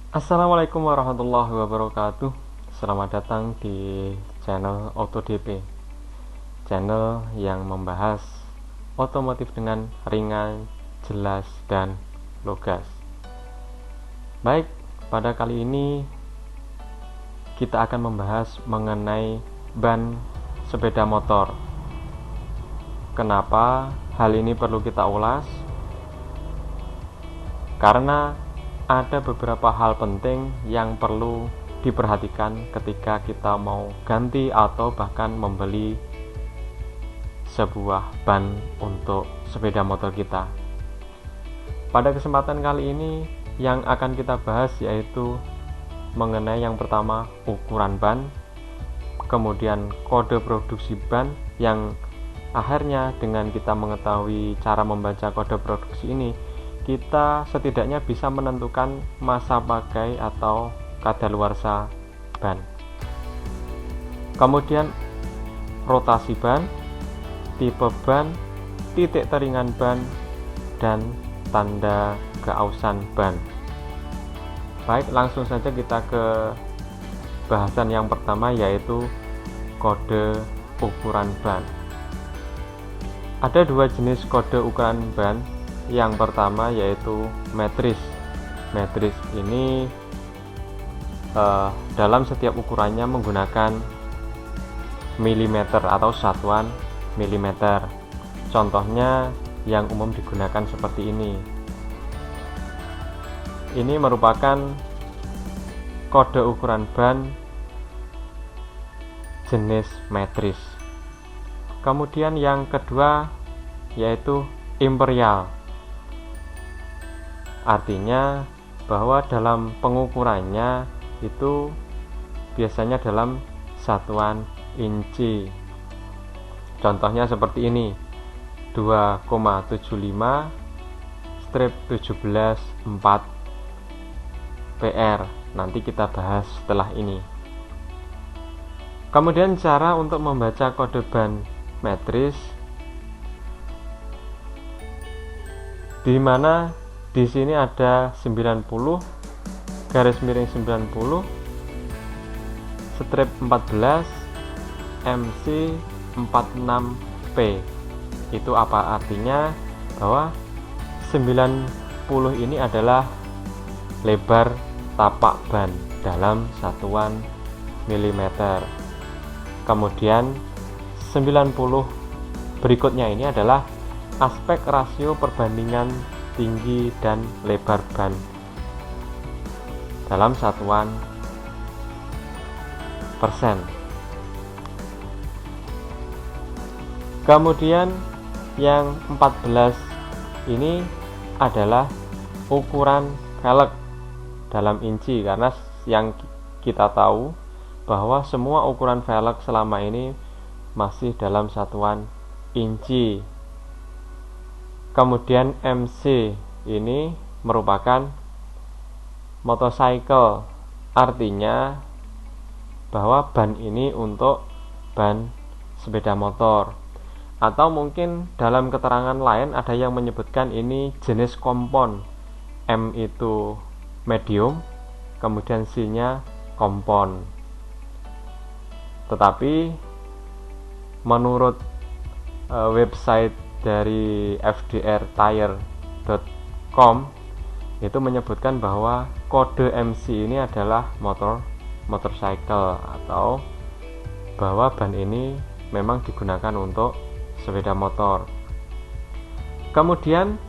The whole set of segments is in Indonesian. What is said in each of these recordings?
Assalamualaikum warahmatullahi wabarakatuh. Selamat datang di channel AutoDP, channel yang membahas otomotif dengan ringan, jelas, dan lugas. Baik, pada kali ini kita akan membahas mengenai ban sepeda motor. Kenapa hal ini perlu kita ulas? Karena ada beberapa hal penting yang perlu diperhatikan ketika kita mau ganti atau bahkan membeli sebuah ban untuk sepeda motor kita. Pada kesempatan kali ini yang akan kita bahas yaitu mengenai yang pertama ukuran ban, kemudian kode produksi ban yang akhirnya dengan kita mengetahui cara membaca kode produksi ini, kita setidaknya bisa menentukan masa pakai atau kadaluarsa ban. Kemudian rotasi ban, tipe ban, titik teringan ban, dan tanda keausan ban. Baik, langsung saja kita ke bahasan yang pertama yaitu kode ukuran ban. Ada dua jenis kode ukuran ban. Yang pertama yaitu metris. Metris ini dalam setiap ukurannya menggunakan milimeter atau satuan milimeter. Contohnya yang umum digunakan seperti ini. Ini merupakan kode ukuran ban jenis metris. Kemudian yang kedua yaitu imperial. Artinya bahwa dalam pengukurannya itu biasanya dalam satuan inci. Contohnya seperti ini, 2,75/17/4 PR. Nanti kita bahas setelah ini. Kemudian cara untuk membaca kode ban metris, di mana di sini ada 90 garis miring 90 strip 14 MC 46P. Itu apa artinya? Bahwa 90 ini adalah lebar tapak ban dalam satuan milimeter. Kemudian 90 berikutnya ini adalah aspek rasio perbandingan tinggi dan lebar ban dalam satuan persen. Kemudian yang 14 ini adalah ukuran velg dalam inci, karena yang kita tahu bahwa semua ukuran velg selama ini masih dalam satuan inci. Kemudian MC ini merupakan motorcycle, artinya bahwa ban ini untuk ban sepeda motor. Atau mungkin dalam keterangan lain ada yang menyebutkan ini jenis kompon. M itu medium, kemudian C nya kompon. Tetapi menurut website dari fdrtire.com itu menyebutkan bahwa kode MC ini adalah motorcycle, atau bahwa ban ini memang digunakan untuk sepeda motor. Kemudian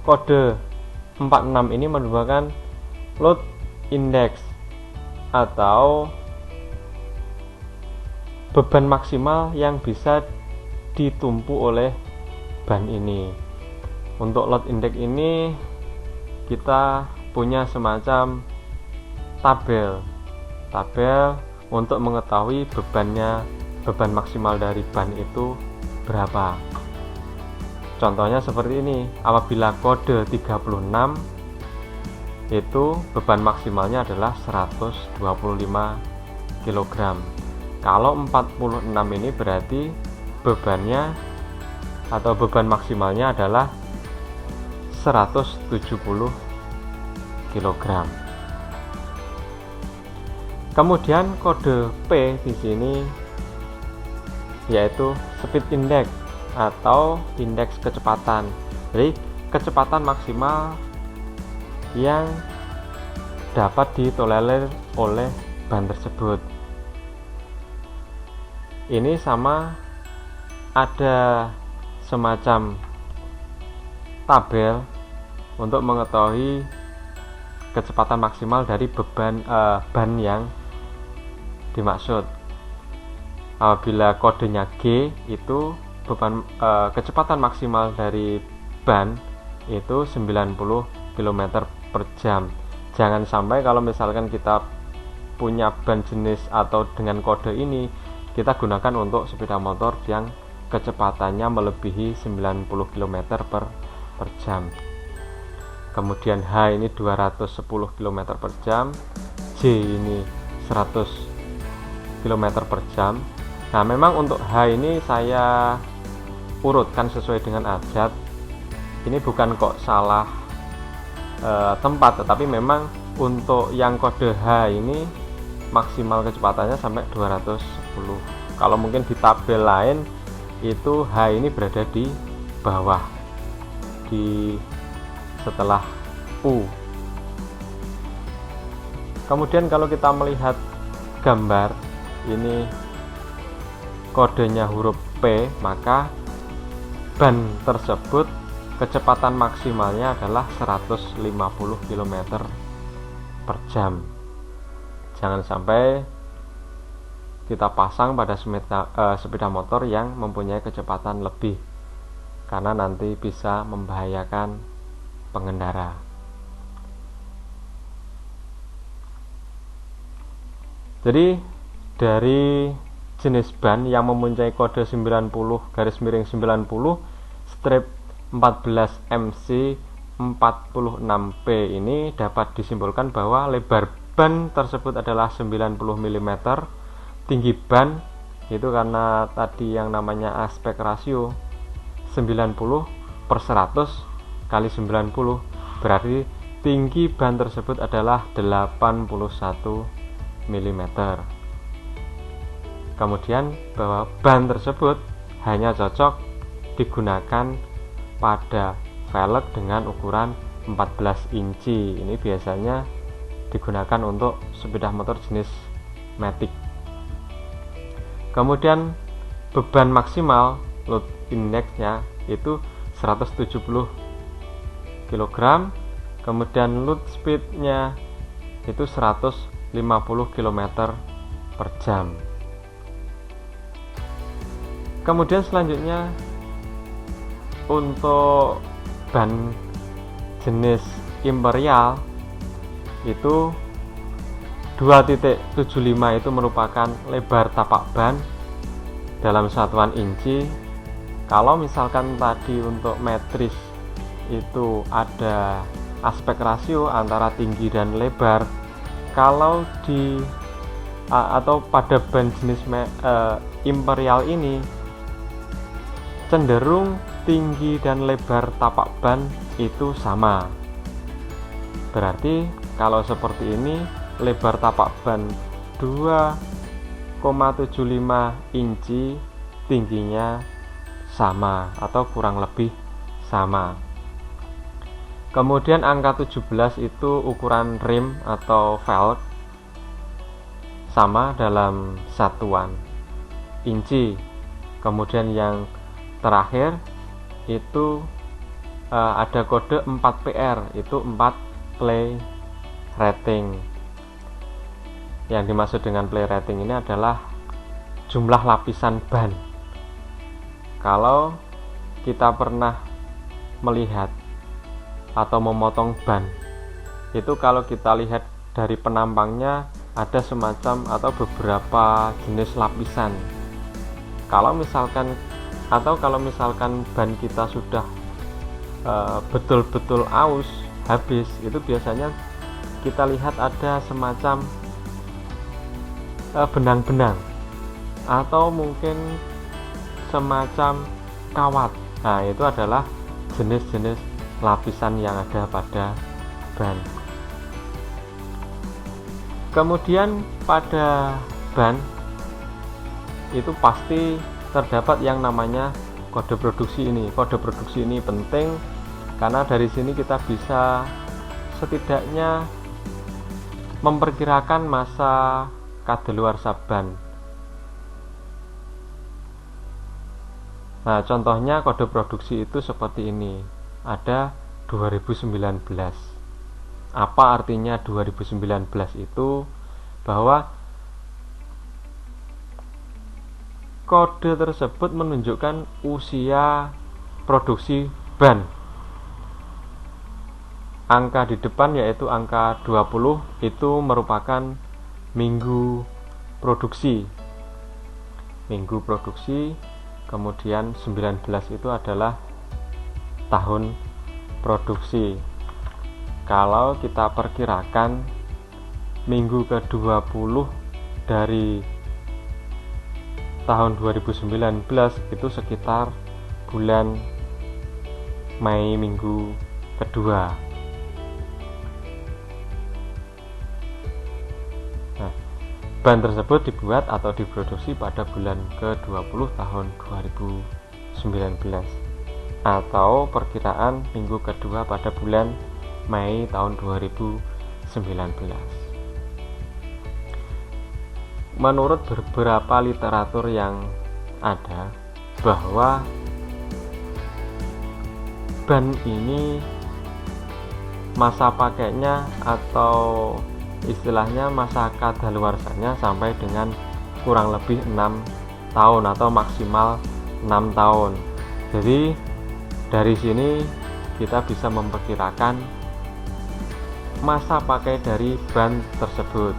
kode 46 ini merupakan load index atau beban maksimal yang bisa ditumpu oleh ban ini. Untuk load index ini kita punya semacam tabel untuk mengetahui beban maksimal dari ban itu berapa. Contohnya seperti ini, apabila kode 36 itu beban maksimalnya adalah 125 kg. Kalau 46 ini berarti bebannya atau beban maksimalnya adalah 170 kg. Kemudian kode P di sini yaitu speed index atau indeks kecepatan. Jadi kecepatan maksimal yang dapat ditolerir oleh ban tersebut. Ini sama ada semacam tabel untuk mengetahui kecepatan maksimal dari ban yang dimaksud. Apabila kodenya G itu kecepatan maksimal dari ban itu 90 km per jam. Jangan sampai kalau misalkan kita punya ban jenis atau dengan kode ini, kita gunakan untuk sepeda motor yang kecepatannya melebihi 90 km per jam. Kemudian H ini 210 km per jam, J ini 100 km per jam. Nah, memang untuk H ini saya urutkan sesuai dengan abjad. Ini bukan kok salah tempat, tetapi memang untuk yang kode H ini maksimal kecepatannya sampai 210. Kalau mungkin di tabel lain itu H ini berada di bawah, setelah U. Kemudian kalau kita melihat gambar ini kodenya huruf P, maka ban tersebut kecepatan maksimalnya adalah 150 km per jam. Jangan sampai kita pasang pada sepeda motor yang mempunyai kecepatan lebih, karena nanti bisa membahayakan pengendara. Jadi dari jenis ban yang mempunyai kode 90/90 strip 14 MC 46P ini dapat disimpulkan bahwa lebar ban tersebut adalah 90 mm, tinggi ban itu karena tadi yang namanya aspek rasio 90/100 kali 90, berarti tinggi ban tersebut adalah 81 mm. Kemudian bahwa ban tersebut hanya cocok digunakan pada velg dengan ukuran 14 inci. Ini biasanya digunakan untuk sepeda motor jenis matic. Kemudian beban maksimal load indexnya itu 170 kg. Kemudian load speednya itu 150 km per jam. Kemudian selanjutnya untuk ban jenis imperial itu 2.75 itu merupakan lebar tapak ban dalam satuan inci. Kalau misalkan tadi untuk metris itu ada aspek rasio antara tinggi dan lebar, kalau atau pada ban jenis imperial ini cenderung tinggi dan lebar tapak ban itu sama. Berarti kalau seperti ini lebar tapak ban 2,75 inci, tingginya sama atau kurang lebih sama. Kemudian angka 17 itu ukuran rim atau velg, sama dalam satuan inci. Kemudian yang terakhir itu ada kode 4PR, itu 4 play rating. Yang dimaksud dengan play rating ini adalah jumlah lapisan ban. Kalau kita pernah melihat atau memotong ban, itu kalau kita lihat dari penampangnya ada semacam atau beberapa jenis lapisan. Kalau misalkan ban kita sudah betul-betul aus, habis, itu biasanya kita lihat ada semacam benang-benang atau mungkin semacam kawat. Nah, itu adalah jenis-jenis lapisan yang ada pada ban. Kemudian pada ban itu pasti terdapat yang namanya kode produksi ini. Kode produksi ini penting karena dari sini kita bisa setidaknya memperkirakan masa kadaluarsa ban. Nah, contohnya kode produksi itu seperti ini. Ada 2019. Apa artinya 2019 itu? Bahwa kode tersebut menunjukkan usia produksi ban. Angka di depan yaitu angka 20 itu merupakan minggu produksi. Minggu produksi, kemudian 19 itu adalah tahun produksi. Kalau kita perkirakan minggu ke-20 dari tahun 2019 itu sekitar bulan Mei minggu kedua. Nah, ban tersebut dibuat atau diproduksi pada bulan ke-20 tahun 2019 atau perkiraan minggu kedua pada bulan Mei tahun 2019. Menurut beberapa literatur yang ada, bahwa ban ini masa pakainya atau istilahnya masa kadaluarsanya sampai dengan kurang lebih 6 tahun atau maksimal 6 tahun. Jadi dari sini kita bisa memperkirakan masa pakai dari ban tersebut.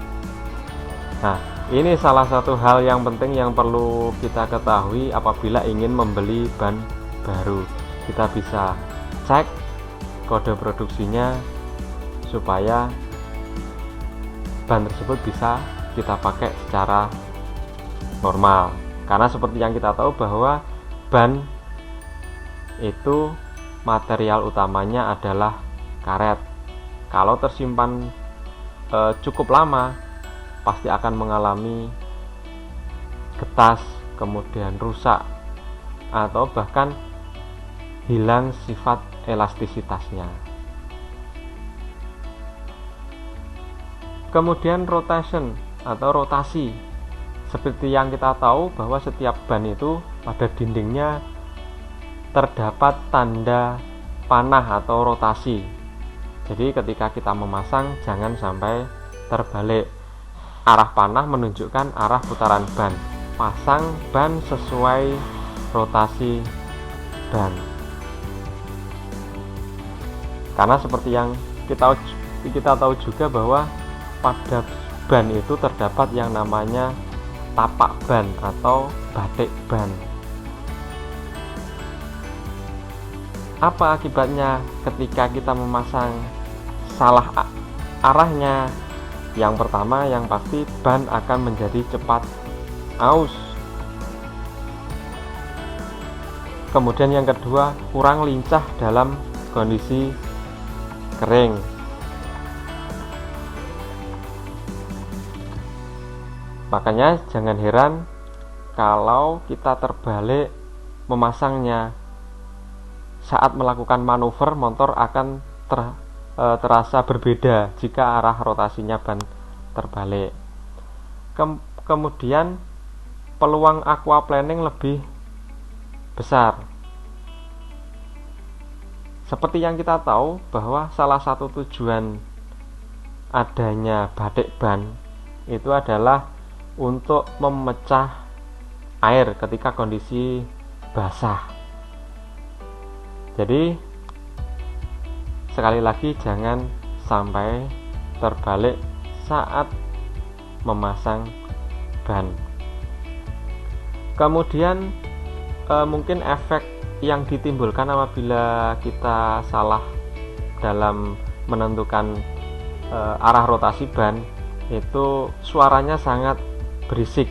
Nah, ini salah satu hal yang penting yang perlu kita ketahui apabila ingin membeli ban baru. Kita bisa cek kode produksinya supaya ban tersebut bisa kita pakai secara normal. Karena seperti yang kita tahu bahwa ban itu material utamanya adalah karet. Kalau tersimpan cukup lama, pasti akan mengalami getas, kemudian rusak, atau bahkan hilang sifat elastisitasnya. Kemudian rotation atau rotasi. Seperti yang kita tahu bahwa setiap ban itu pada dindingnya terdapat tanda panah atau rotasi. Jadi ketika kita memasang jangan sampai terbalik. Arah panah menunjukkan arah putaran ban. Pasang ban sesuai rotasi ban. Karena seperti yang kita tahu juga bahwa pada ban itu terdapat yang namanya tapak ban atau batik ban. Apa akibatnya ketika kita memasang salah arahnya? Yang pertama, yang pasti ban akan menjadi cepat aus. Kemudian yang kedua, kurang lincah dalam kondisi kering. Makanya jangan heran kalau kita terbalik memasangnya. Saat melakukan manuver, motor akan terasa berbeda jika arah rotasinya ban terbalik. Kemudian peluang aquaplaning lebih besar. Seperti yang kita tahu bahwa salah satu tujuan adanya batik ban itu adalah untuk memecah air ketika kondisi basah. Jadi sekali lagi jangan sampai terbalik saat memasang ban. Kemudian mungkin efek yang ditimbulkan apabila kita salah dalam menentukan arah rotasi ban itu suaranya sangat berisik.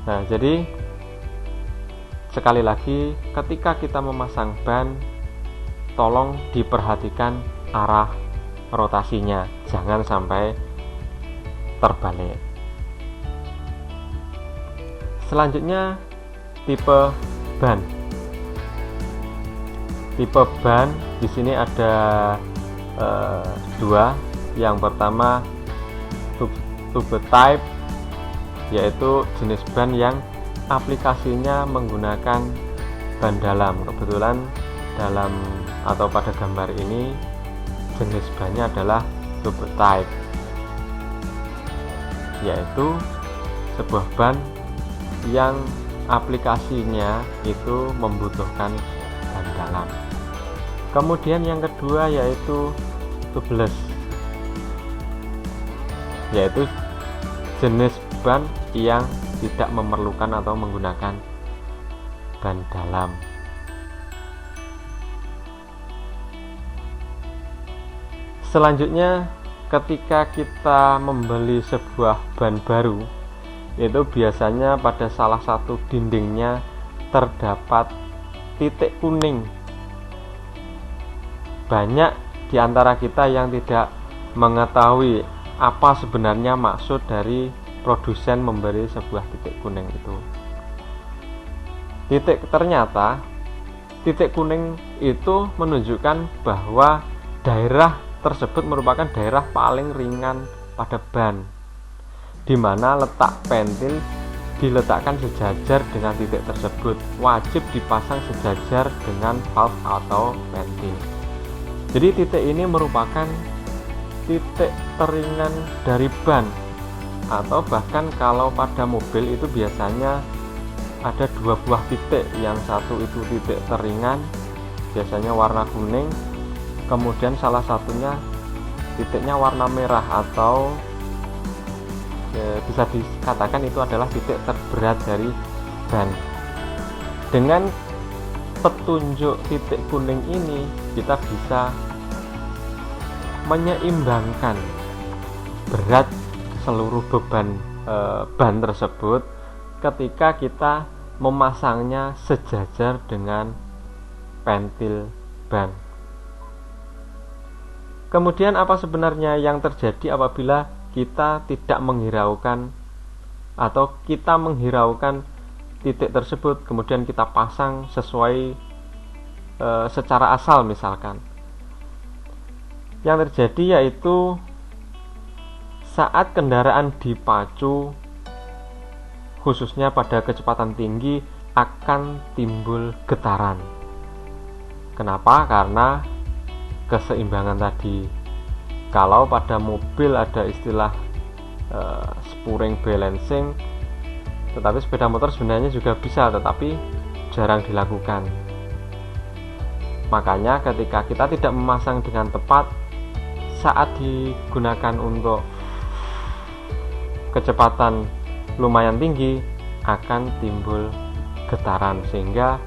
Nah, jadi sekali lagi ketika kita memasang ban, tolong diperhatikan arah rotasinya, jangan sampai terbalik. Selanjutnya tipe ban. Tipe ban di sini ada dua. Yang pertama tube type, yaitu jenis ban yang aplikasinya menggunakan ban dalam. Kebetulan dalam atau pada gambar ini jenis bannya adalah tube type, yaitu sebuah ban yang aplikasinya itu membutuhkan ban dalam. Kemudian yang kedua yaitu tubeless, yaitu jenis ban yang tidak memerlukan atau menggunakan ban dalam. Selanjutnya, ketika kita membeli sebuah ban baru, itu biasanya pada salah satu dindingnya terdapat titik kuning. Banyak di antara kita yang tidak mengetahui apa sebenarnya maksud dari produsen memberi sebuah titik kuning itu. Ternyata titik kuning itu menunjukkan bahwa daerah tersebut merupakan daerah paling ringan pada ban, di mana letak pentil diletakkan sejajar dengan titik tersebut. Wajib dipasang sejajar dengan valve atau pentil. Jadi titik ini merupakan titik teringan dari ban, atau bahkan kalau pada mobil itu biasanya ada dua buah titik. Yang satu itu titik teringan, biasanya warna kuning, kemudian salah satunya titiknya warna merah, atau bisa dikatakan itu adalah titik terberat dari ban. Dengan petunjuk titik kuning ini kita bisa menyeimbangkan berat seluruh beban ban tersebut ketika kita memasangnya sejajar dengan pentil ban. Kemudian apa sebenarnya yang terjadi apabila kita tidak menghiraukan atau kita menghiraukan titik tersebut kemudian kita pasang sesuai secara asal misalkan? Yang terjadi yaitu saat kendaraan dipacu, khususnya pada kecepatan tinggi, akan timbul getaran. Kenapa? Karena keseimbangan tadi. Kalau pada mobil ada istilah spurring balancing, tetapi sepeda motor sebenarnya juga bisa, tetapi jarang dilakukan. Makanya ketika kita tidak memasang dengan tepat saat digunakan untuk kecepatan lumayan tinggi, akan timbul getaran, sehingga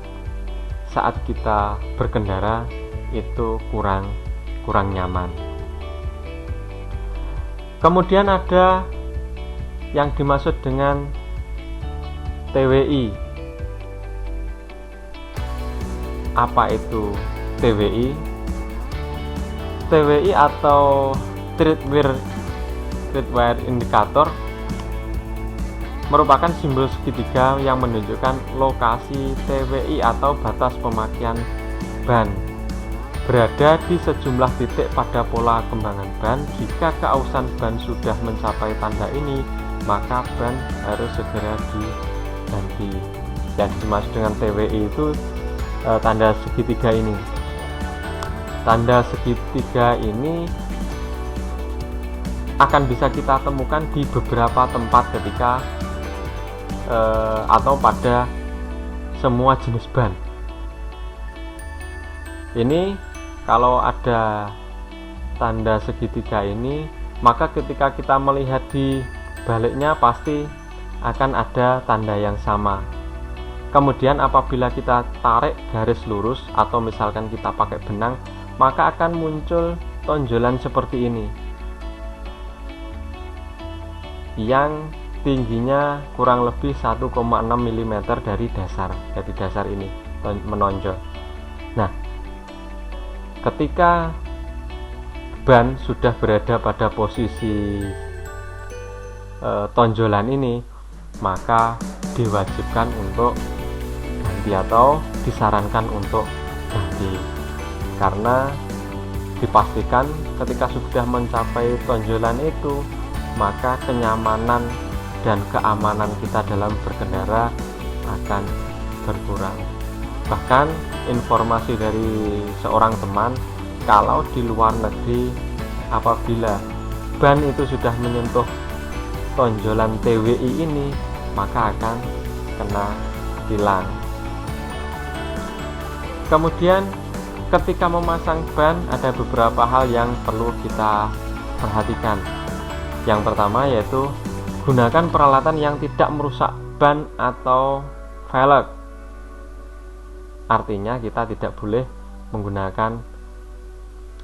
saat kita berkendara itu kurang nyaman. Kemudian ada yang dimaksud dengan TWI. Apa itu TWI? TWI atau tread wear indicator merupakan simbol segitiga yang menunjukkan lokasi TWI atau batas pemakaian ban. Berada di sejumlah titik pada pola kembangan ban. Jika keausan ban sudah mencapai tanda ini, maka ban harus segera diganti. Yang dimaksud dengan TWI itu tanda segitiga ini. Tanda segitiga ini akan bisa kita temukan di beberapa tempat ketika atau pada semua jenis ban. Ini kalau ada tanda segitiga ini, maka ketika kita melihat di baliknya pasti akan ada tanda yang sama. Kemudian apabila kita tarik garis lurus atau misalkan kita pakai benang, maka akan muncul tonjolan seperti ini yang tingginya kurang lebih 1,6 mm dari dasar ini menonjol. Nah, ketika ban sudah berada pada posisi tonjolan ini, maka diwajibkan untuk ganti atau disarankan untuk ganti, karena dipastikan ketika sudah mencapai tonjolan itu, maka kenyamanan dan keamanan kita dalam berkendara akan berkurang. Bahkan informasi dari seorang teman, kalau di luar negeri apabila ban itu sudah menyentuh tonjolan TWI ini, maka akan kena tilang. Kemudian ketika memasang ban ada beberapa hal yang perlu kita perhatikan. Yang pertama yaitu gunakan peralatan yang tidak merusak ban atau velg. Artinya kita tidak boleh menggunakan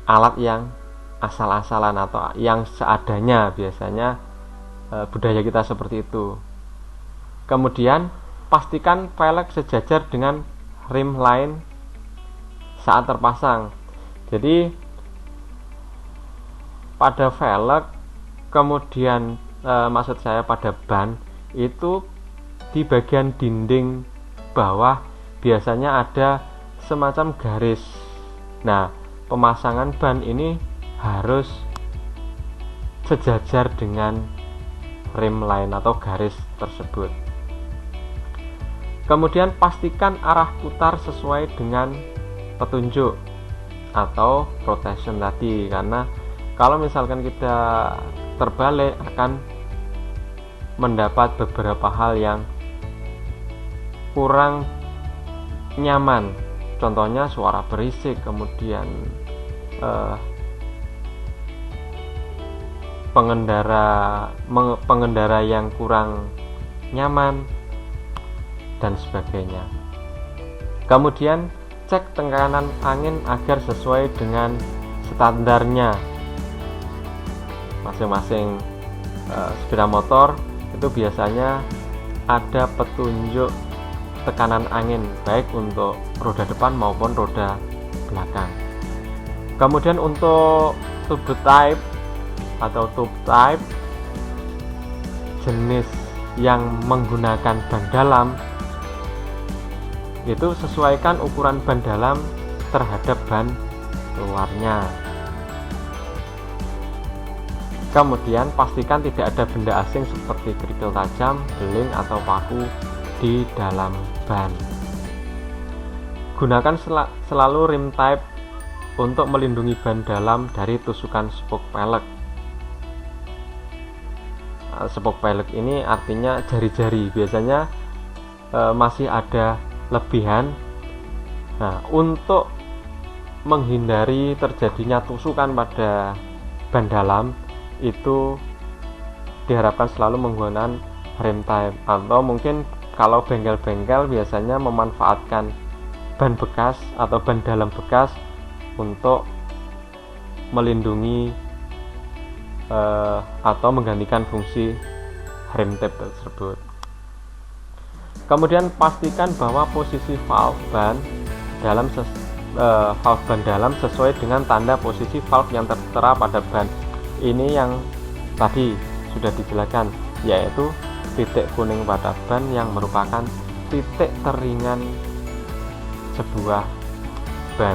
alat yang asal-asalan atau yang seadanya. Biasanya budaya kita seperti itu. Kemudian pastikan velg sejajar dengan rim lain saat terpasang. Jadi pada velg, kemudian maksud saya pada ban itu, di bagian dinding bawah biasanya ada semacam garis. Nah, pemasangan ban ini harus sejajar dengan rim line atau garis tersebut. Kemudian pastikan arah putar sesuai dengan petunjuk atau rotation tadi, karena kalau misalkan kita terbalik akan mendapat beberapa hal yang kurang nyaman. Contohnya suara berisik, kemudian pengendara yang kurang nyaman dan sebagainya. Kemudian cek tekanan angin agar sesuai dengan standarnya masing-masing. Sepeda motor itu biasanya ada petunjuk tekanan angin baik untuk roda depan maupun roda belakang. Kemudian untuk tube type jenis yang menggunakan ban dalam, itu sesuaikan ukuran ban dalam terhadap ban luarnya. Kemudian pastikan tidak ada benda asing seperti kerikil tajam, beling atau paku di dalam ban. Gunakan selalu rim type untuk melindungi ban dalam dari tusukan spoke pelek. Spoke pelek ini artinya jari-jari, biasanya masih ada lebihan. Nah, untuk menghindari terjadinya tusukan pada ban dalam itu diharapkan selalu menggunakan rim type, atau mungkin kalau bengkel-bengkel biasanya memanfaatkan ban bekas atau ban dalam bekas untuk melindungi atau menggantikan fungsi rim tape tersebut. Kemudian pastikan bahwa posisi valve ban dalam sesuai dengan tanda posisi valve yang tertera pada ban. Ini yang tadi sudah dijelaskan, yaitu titik kuning pada ban yang merupakan titik teringan sebuah ban.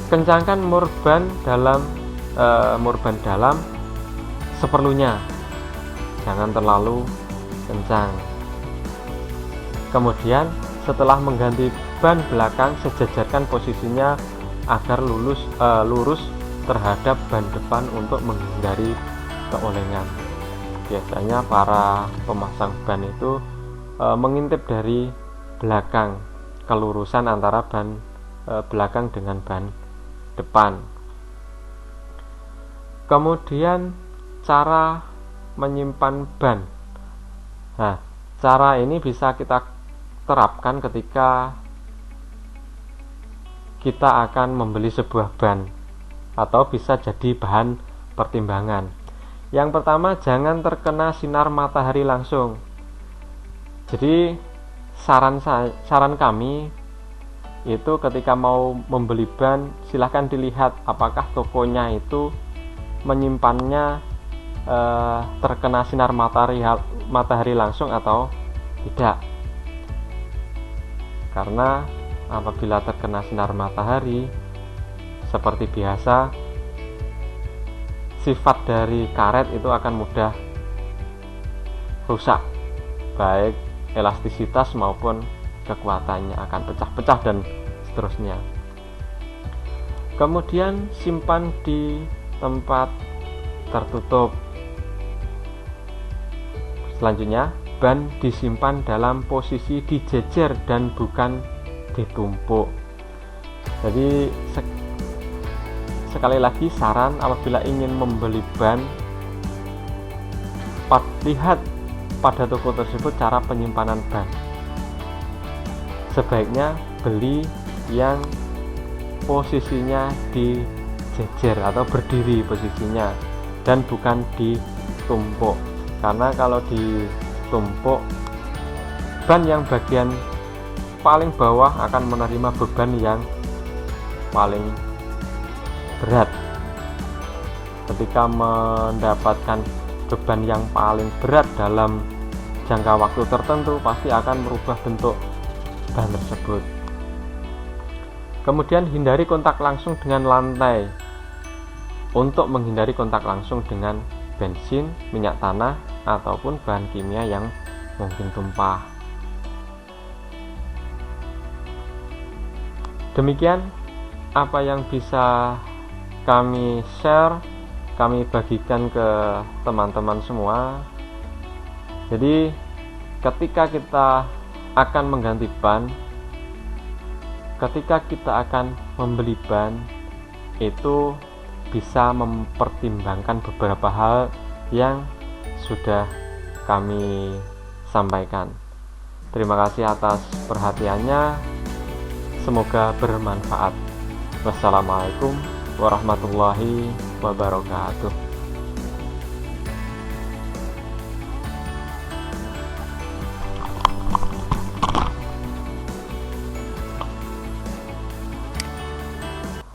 Kencangkan mur ban dalam seperlunya, jangan terlalu kencang. Kemudian setelah mengganti ban belakang, sejajarkan posisinya agar lurus terhadap ban depan untuk menghindari keolengan. Biasanya para pemasang ban itu mengintip dari belakang, kelurusan antara ban belakang dengan ban depan. Kemudian cara menyimpan ban. Nah, cara ini bisa kita terapkan ketika kita akan membeli sebuah ban, atau bisa jadi bahan pertimbangan. Yang pertama, jangan terkena sinar matahari langsung. Jadi saran kami itu ketika mau membeli ban, silahkan dilihat apakah tokonya itu menyimpannya terkena sinar matahari langsung atau tidak. Karena apabila terkena sinar matahari, seperti biasa, sifat dari karet itu akan mudah rusak, baik elastisitas maupun kekuatannya akan pecah-pecah dan seterusnya. Kemudian simpan di tempat tertutup. Selanjutnya, ban disimpan dalam posisi dijejer dan bukan ditumpuk. Jadi sekali lagi saran, apabila ingin membeli ban, lihat pada toko tersebut cara penyimpanan ban. Sebaiknya beli yang posisinya dijejer atau berdiri posisinya dan bukan ditumpuk, karena kalau ditumpuk, ban yang bagian paling bawah akan menerima beban yang paling berat. Ketika mendapatkan beban yang paling berat dalam jangka waktu tertentu, pasti akan merubah bentuk ban tersebut. Kemudian hindari kontak langsung dengan lantai. Untuk menghindari kontak langsung dengan bensin, minyak tanah, ataupun bahan kimia yang mungkin tumpah. Demikian apa yang bisa kami share, kami bagikan ke teman-teman semua. Jadi ketika kita akan mengganti ban, ketika kita akan membeli ban, itu bisa mempertimbangkan beberapa hal yang sudah kami sampaikan. Terima kasih atas perhatiannya, semoga bermanfaat. Wassalamualaikum warahmatullahi wabarakatuh.